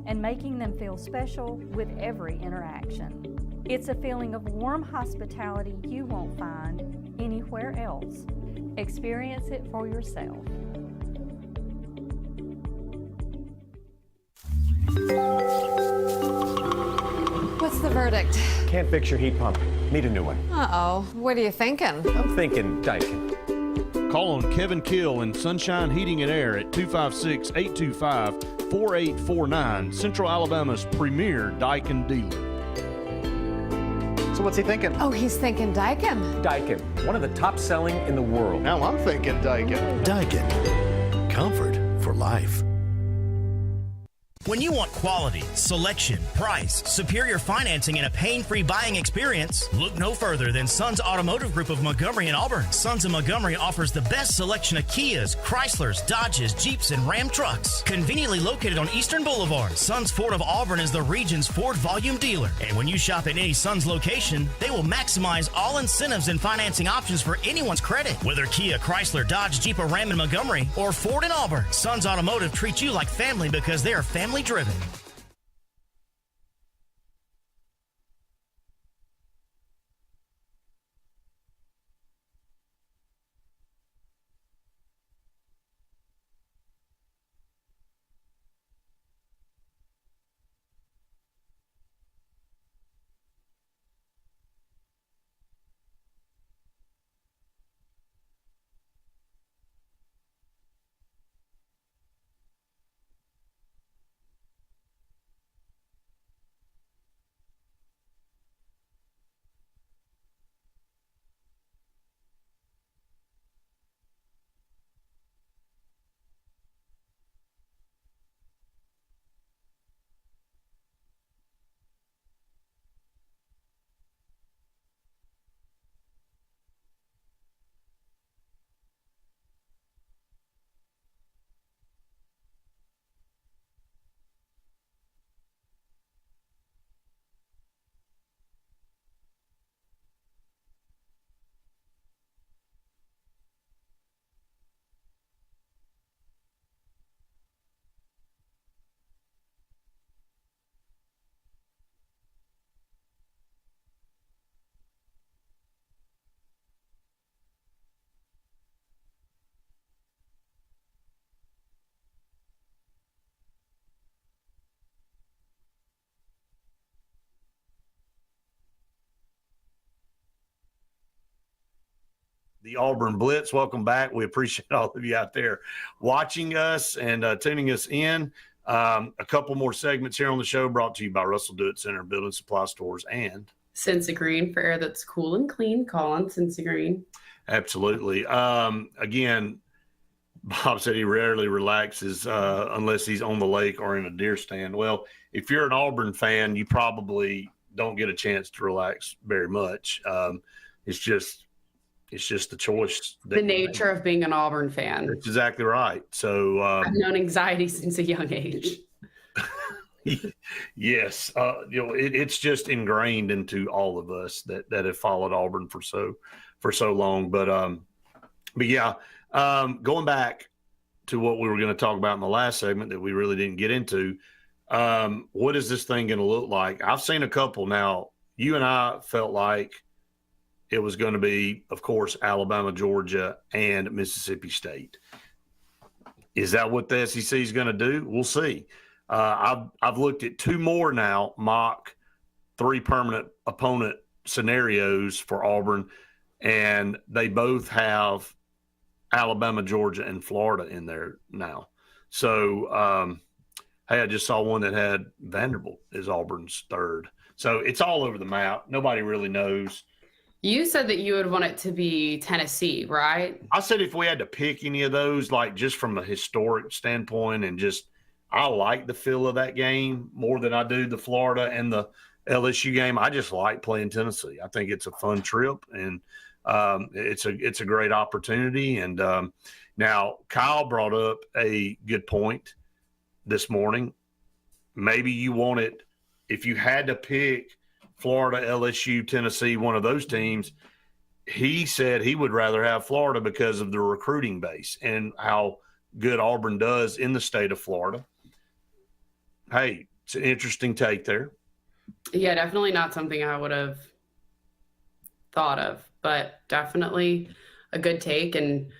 S20: and making them feel special with every interaction. It's a feeling of warm hospitality you won't find anywhere else. Experience it for yourself.
S21: What's the verdict?
S22: Can't fix your heat pump. Need a new one.
S21: Uh-oh. What are you thinking?
S22: I'm thinking Daikin.
S9: Call on Kevin Kill and Sunshine Heating and Air at 256-825-4849, Central Alabama's premier Daikin dealer.
S22: So what's he thinking?
S21: Oh, he's thinking Daikin.
S22: Daikin, one of the top selling in the world.
S9: Now I'm thinking Daikin.
S23: Daikin. Comfort for life.
S24: When you want quality, selection, price, superior financing, and a pain-free buying experience, look no further than Sons Automotive Group of Montgomery and Auburn. Sons of Montgomery offers the best selection of Kias, Chryslers, Dodges, Jeeps, and Ram trucks. Conveniently located on Eastern Boulevard, Sons Ford of Auburn is the region's Ford volume dealer. And when you shop at any Sons location, they will maximize all incentives and financing options for anyone's credit. Whether Kia, Chrysler, Dodge, Jeep, or Ram in Montgomery, or Ford in Auburn, Sons Automotive treats you like family because they are family driven.
S2: the Auburn Blitz. Welcome back. We appreciate all of you out there watching us and tuning us in. A couple more segments here on the show brought to you by Russell Do It Center, Building Supply Stores, and
S3: Sensa Green for air that's cool and clean. Call on Sensa Green.
S2: Absolutely. Again, Bob said he rarely relaxes unless he's on the lake or in a deer stand. Well, if you're an Auburn fan, you probably don't get a chance to relax very much. It's just the choice.
S3: The nature of being an Auburn fan.
S2: That's exactly right. So
S3: I've known anxiety since a young age.
S2: yes, it's just ingrained into all of us that have followed Auburn for so long. But yeah, going back to what we were going to talk about in the last segment that we really didn't get into. What is this thing going to look like? I've seen a couple now. You and I felt like it was going to be, of course, Alabama, Georgia, and Mississippi State. Is that what the SEC is going to do? We'll see. I've looked at two more now, mock 3 permanent opponent scenarios for Auburn, and they both have Alabama, Georgia, and Florida in there now. So, hey, I just saw one that had Vanderbilt as Auburn's third. So it's all over the map. Nobody really knows.
S3: You said that you would want it to be Tennessee, right?
S2: I said if we had to pick any of those, like just from a historic standpoint, and just I like the feel of that game more than I do the Florida and the LSU game. I just like playing Tennessee. I think it's a fun trip, and it's a great opportunity. And now Kyle brought up a good point this morning. Maybe you want it if you had to pick Florida, LSU, Tennessee, one of those teams. He said he would rather have Florida because of the recruiting base and how good Auburn does in the state of Florida. Hey, it's an interesting take there.
S3: Yeah, definitely not something I would have thought of, but definitely a good take. And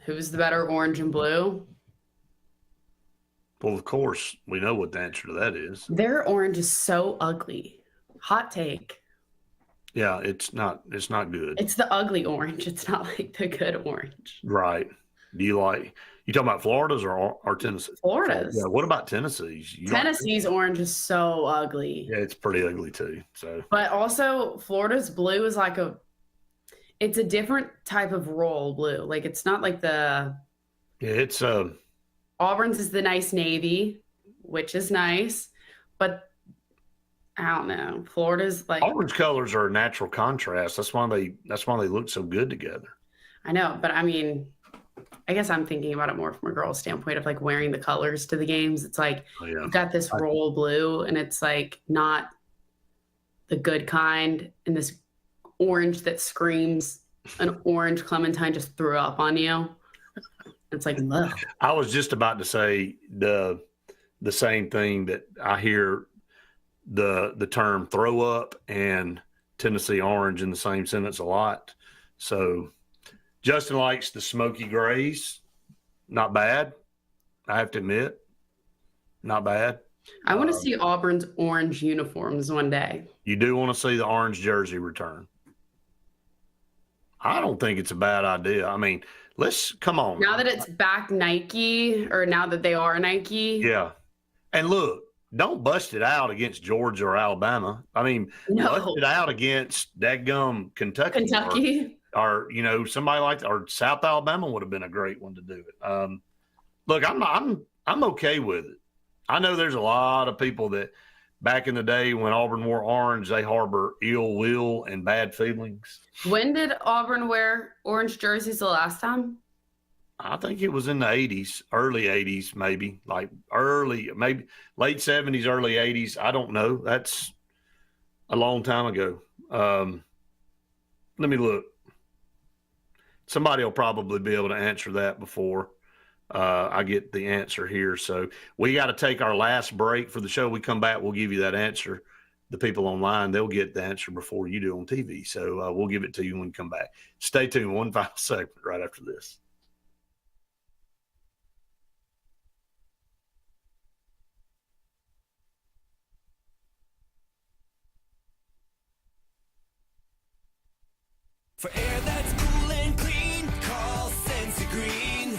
S3: who's the better, orange and blue?
S2: Well, of course, we know what the answer to that is.
S3: Their orange is so ugly. Hot take.
S2: Yeah, it's not good.
S3: It's the ugly orange. It's not like the good orange.
S2: Right. Do you talking about Florida's or Tennessee?
S3: Florida's.
S2: Yeah. What about Tennessee's?
S3: Tennessee's orange is so ugly.
S2: Yeah, it's pretty ugly too. So,
S3: but also Florida's blue is like it's a different type of royal blue. Like it's not like the.
S2: Yeah, it's
S3: Auburn's is the nice navy, which is nice, but I don't know. Florida's like
S2: Auburn's colors are a natural contrast. That's why they look so good together.
S3: I know, but I mean, I guess I'm thinking about it more from a girl's standpoint of like wearing the colors to the games. It's like you've got this royal blue, and it's like not the good kind, and this orange that screams an orange clementine just threw up on you. It's like, ugh.
S2: I was just about to say the same thing, that I hear the term throw up and Tennessee orange in the same sentence a lot. So Justin likes the smoky grays. Not bad. I have to admit, not bad.
S3: I want to see Auburn's orange uniforms one day.
S2: You do want to see the orange jersey return. I don't think it's a bad idea. I mean, come on.
S3: Now that it's back Nike, or now that they are Nike.
S2: Yeah. And look, don't bust it out against Georgia or Alabama. I mean, bust it out against dadgum Kentucky. Or somebody like that, or South Alabama would have been a great one to do it. Look, I'm okay with it. I know there's a lot of people that back in the day when Auburn wore orange, they harbor ill will and bad feelings.
S3: When did Auburn wear orange jerseys the last time?
S2: I think it was in the 80s, early 80s, maybe late 70s, early 80s. I don't know. That's a long time ago. Let me look. Somebody will probably be able to answer that before I get the answer here. So we got to take our last break for the show. We come back, we'll give you that answer. The people online, they'll get the answer before you do on TV. So we'll give it to you when we come back. Stay tuned. One final segment right after this.
S5: For air that's cool and clean, call Sense Green.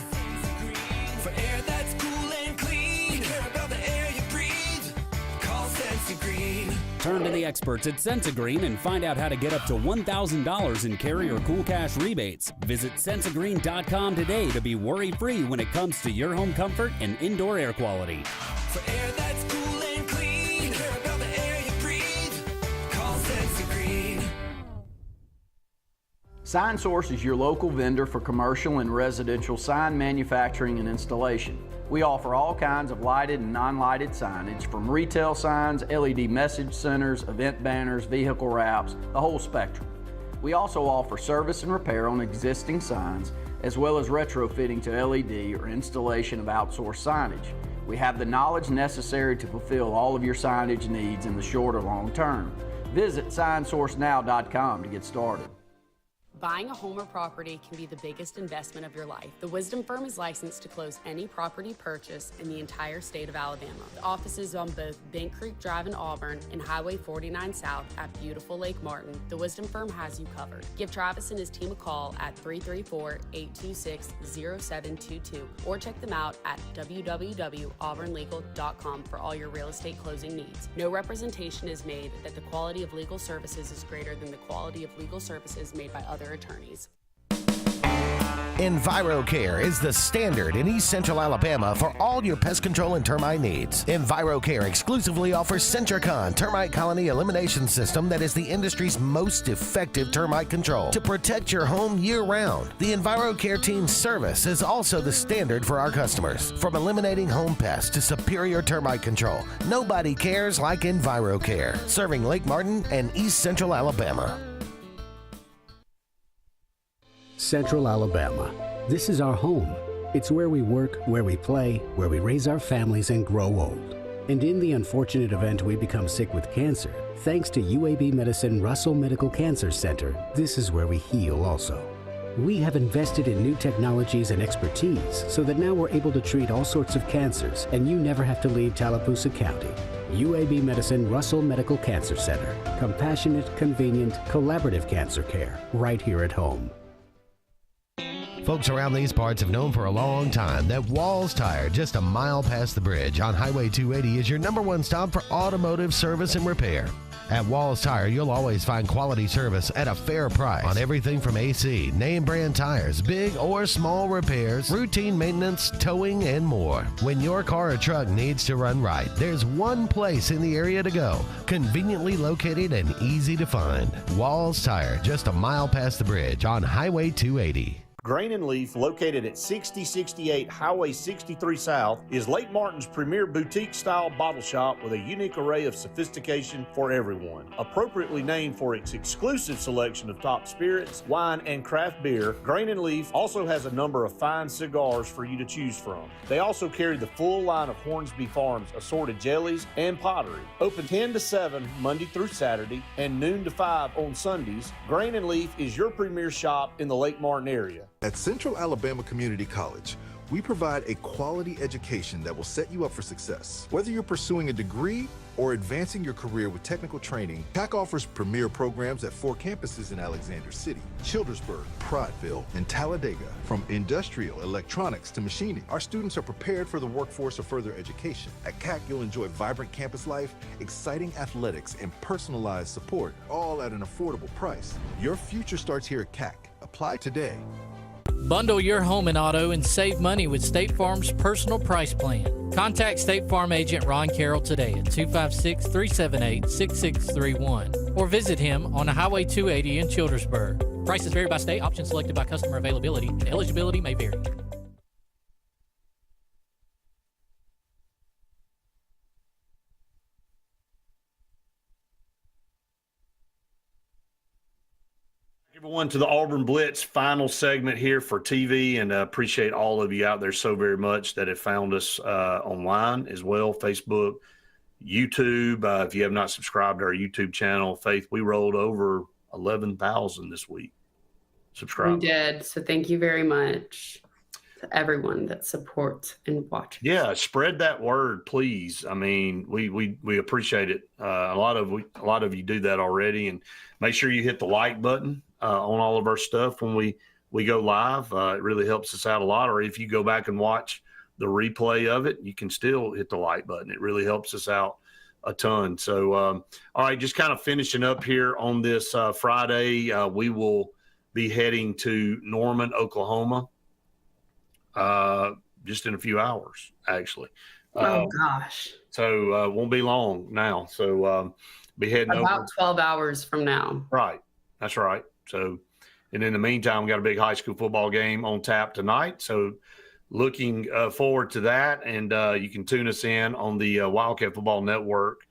S5: For air that's cool and clean, care about the air you breathe, call Sense Green.
S14: Turn to the experts at Sensagreen and find out how to get up to $1,000 in carrier cool cash rebates. Visit Sensagreen.com today to be worry-free when it comes to your home comfort and indoor air quality.
S5: For air that's cool and clean, care about the air you breathe, call Sense Green.
S1: SignSource is your local vendor for commercial and residential sign manufacturing and installation. We offer all kinds of lighted and non-lighted signage, from retail signs, LED message centers, event banners, vehicle wraps, the whole spectrum. We also offer service and repair on existing signs, as well as retrofitting to LED or installation of outsourced signage. We have the knowledge necessary to fulfill all of your signage needs in the short or long term. Visit signsourcenow.com to get started.
S3: Buying a home or property can be the biggest investment of your life. The Wisdom Firm is licensed to close any property purchase in the entire state of Alabama. The offices on both Bent Creek Drive in Auburn and Highway 49 South at beautiful Lake Martin. The Wisdom Firm has you covered. Give Travis and his team a call at 334-826-0722 or check them out at www.auburnlegal.com for all your real estate closing needs. No representation is made that the quality of legal services is greater than the quality of legal services made by other attorneys.
S7: EnviroCare is the standard in East Central Alabama for all your pest control and termite needs. EnviroCare exclusively offers Centricon termite colony elimination system that is the industry's most effective termite control to protect your home year-round. The EnviroCare team's service is also the standard for our customers. From eliminating home pests to superior termite control, nobody cares like EnviroCare, serving Lake Martin and East Central Alabama.
S4: Central Alabama. This is our home. It's where we work, where we play, where we raise our families and grow old. And in the unfortunate event we become sick with cancer, thanks to UAB Medicine Russell Medical Cancer Center, this is where we heal also. We have invested in new technologies and expertise so that now we're able to treat all sorts of cancers, and you never have to leave Tallapoosa County. UAB Medicine Russell Medical Cancer Center. Compassionate, convenient, collaborative cancer care right here at home.
S7: Folks around these parts have known for a long time that Walls Tire, just a mile past the bridge on Highway 280, is your #1 stop for automotive service and repair. At Walls Tire, you'll always find quality service at a fair price on everything from AC, name brand tires, big or small repairs, routine maintenance, towing, and more. When your car or truck needs to run right, there's one place in the area to go, conveniently located and easy to find. Walls Tire, just a mile past the bridge on Highway 280.
S9: Grain and Leaf, located at 6068 Highway 63 South, is Lake Martin's premier boutique-style bottle shop with a unique array of sophistication for everyone. Appropriately named for its exclusive selection of top spirits, wine, and craft beer, Grain and Leaf also has a number of fine cigars for you to choose from. They also carry the full line of Hornsby Farms assorted jellies and pottery. Open 10 to 7 Monday through Saturday and noon to 5 on Sundays, Grain and Leaf is your premier shop in the Lake Martin area.
S16: At Central Alabama Community College, we provide a quality education that will set you up for success. Whether you're pursuing a degree or advancing your career with technical training, CAC offers premier programs at 4 campuses in Alexander City, Childersburg, Prattville, and Talladega. From industrial, electronics to machining, our students are prepared for the workforce or further education. At CAC, you'll enjoy vibrant campus life, exciting athletics, and personalized support, all at an affordable price. Your future starts here at CAC. Apply today.
S6: Bundle your home and auto and save money with State Farm's personal price plan. Contact State Farm agent Ron Carroll today at 256-378-6631 or visit him on Highway 280 in Childersburg. Prices vary by state. Options selected by customer availability. Eligibility may vary.
S2: Everyone, to the Auburn Blitz final segment here for TV, and appreciate all of you out there so very much that have found us online as well, Facebook, YouTube. If you have not subscribed to our YouTube channel, Faith, we rolled over 11,000 this week. Subscribe.
S3: We did. So thank you very much to everyone that supports and watches.
S2: Yeah, spread that word, please. I mean, we appreciate it. A lot of you do that already, and make sure you hit the like button. on all of our stuff when we go live. It really helps us out a lot. Or if you go back and watch the replay of it, you can still hit the like button. It really helps us out a ton. So, all right, just kind of finishing up here on this Friday, we will be heading to Norman, Oklahoma, just in a few hours, actually.
S3: Oh, gosh.
S2: So won't be long now. So be heading
S3: about
S2: over.
S3: 12 hours from now.
S2: Right. That's right. So, and in the meantime, we got a big high school football game on tap tonight. So looking forward to that. And you can tune us in on the Wildcat Football Network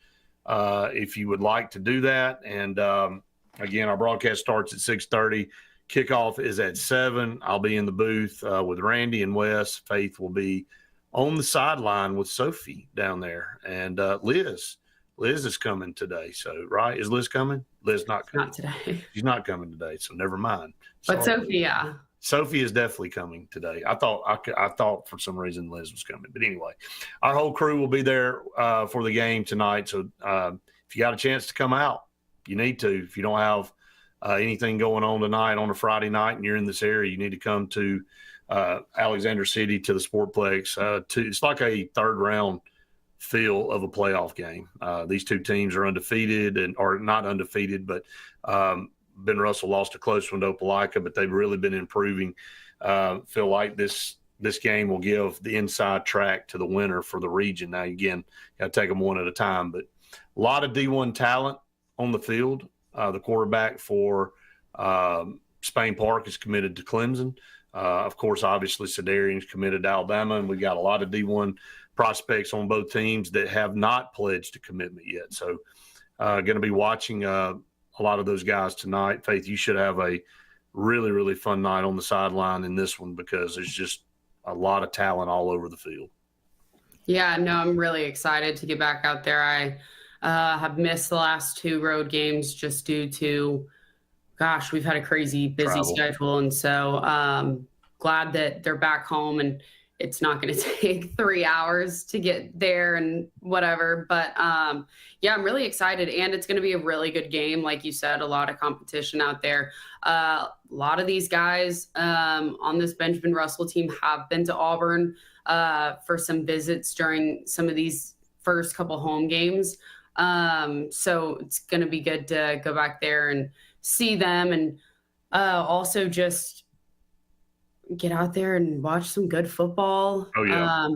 S2: if you would like to do that. And again, our broadcast starts at 6:30. Kickoff is at 7. I'll be in the booth with Randy and Wes. Faith will be on the sideline with Sophie down there. And Liz is coming today. So, right? Is Liz coming? Liz not coming.
S3: Not today.
S2: She's not coming today, so never mind.
S3: But
S2: Sorry.
S3: Sophie, yeah.
S2: Sophie is definitely coming today. I thought for some reason Liz was coming. But anyway, our whole crew will be there for the game tonight. So if you got a chance to come out, you need to. If you don't have anything going on tonight on a Friday night and you're in this area, you need to come to Alexander City to the Sportplex. It's like a third-round feel of a playoff game. These two teams are undefeated or not undefeated, but Ben Russell lost a close one to Opelika, but they've really been improving. Feel like this game will give the inside track to the winner for the region. Now, again, got to take them one at a time, but a lot of D1 talent on the field. The quarterback for Spain Park is committed to Clemson. Of course, obviously, Sedarian's committed to Alabama, and we've got a lot of D1 prospects on both teams that have not pledged a commitment yet. So going to be watching a lot of those guys tonight. Faith, you should have a really, really fun night on the sideline in this one because there's just a lot of talent all over the field.
S3: Yeah, no, I'm really excited to get back out there. I have missed the last 2 road games just due to, gosh, we've had a crazy busy
S2: Travel.
S3: schedule. And so glad that they're back home and it's not going to take 3 hours to get there and whatever. But yeah, I'm really excited. And it's going to be a really good game. Like you said, a lot of competition out there. A lot of these guys on this Benjamin Russell team have been to Auburn for some visits during some of these first couple home games. So it's going to be good to go back there and see them and also just get out there and watch some good football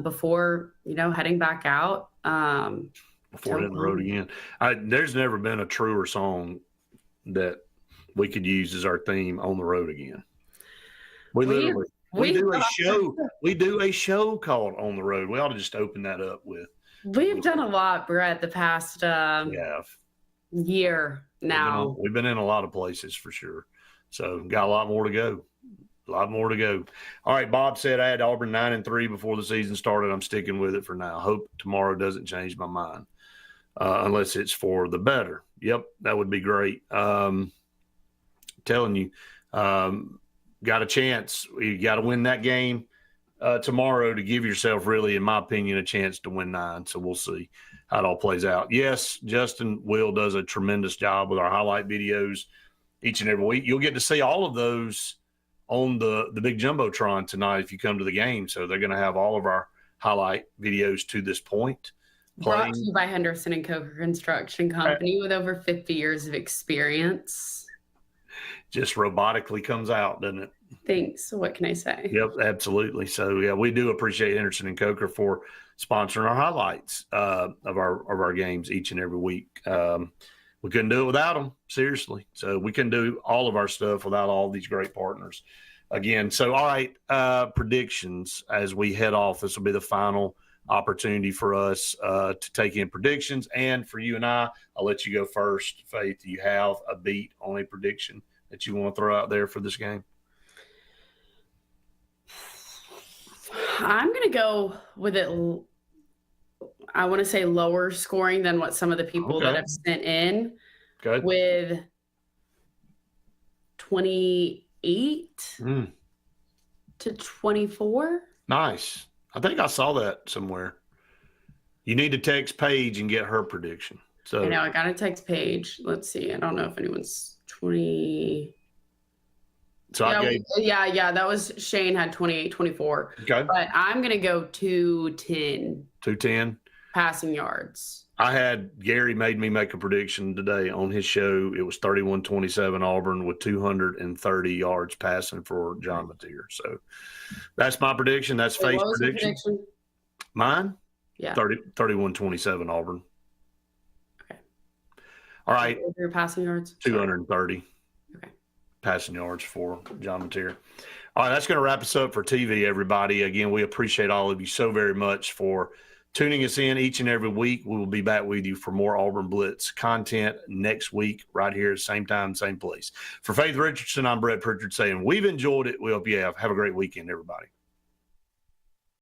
S3: before, heading back out.
S2: Before hitting the road again. There's never been a truer song that we could use as our theme on the road again. We do a show called On the Road. We ought to just open that up with.
S3: We've done a lot, Brett, the past year now.
S2: We've been in a lot of places for sure. So got a lot more to go. All right, Bob said I had Auburn 9-3 before the season started. I'm sticking with it for now. Hope tomorrow doesn't change my mind, unless it's for the better. Yep, that would be great. Telling you, got a chance. You got to win that game tomorrow to give yourself, really, in my opinion, a chance to win 9. So we'll see how it all plays out. Yes, Justin Will does a tremendous job with our highlight videos each and every week. You'll get to see all of those on the big Jumbotron tonight if you come to the game. So they're going to have all of our highlight videos to this point.
S3: Brought to you by Henderson and Coker Construction Company with over 50 years of experience.
S2: Just robotically comes out, doesn't it?
S3: Thanks. What can I say?
S2: Yep, absolutely. So yeah, we do appreciate Henderson and Coker for sponsoring our highlights of our games each and every week. We couldn't do it without them, seriously. So we can do all of our stuff without all these great partners. Again, so all right, predictions as we head off. This will be the final opportunity for us to take in predictions. And for you and I'll let you go first. Faith, do you have a beat on a prediction that you want to throw out there for this game?
S3: I'm going to go with it. I want to say lower scoring than what some of the people that have sent in.
S2: Good.
S3: With 28 to 24.
S2: Nice. I think I saw that somewhere. You need to text Paige and get her prediction. So
S3: I know I got to text Paige. Let's see. I don't know if anyone's 20.
S2: So I gave.
S3: That was Shane had 28-24.
S2: Okay.
S3: But I'm going to go 210.
S2: 210.
S3: Passing yards.
S2: I had Gary made me make a prediction today on his show. It was 31-27 Auburn with 230 yards passing for John Mateer. So that's my prediction. That's Faith's prediction. Mine?
S3: Yeah.
S2: 31-27 Auburn.
S3: Okay.
S2: All right.
S3: Your passing yards?
S2: 230.
S3: Okay.
S2: Passing yards for John Mateer. All right, that's going to wrap us up for TV, everybody. Again, we appreciate all of you so very much for tuning us in each and every week. We will be back with you for more Auburn Blitz content next week, right here, same time, same place. For Faith Richardson, I'm Brett Pritchard saying we've enjoyed it. We hope you have. Have a great weekend, everybody.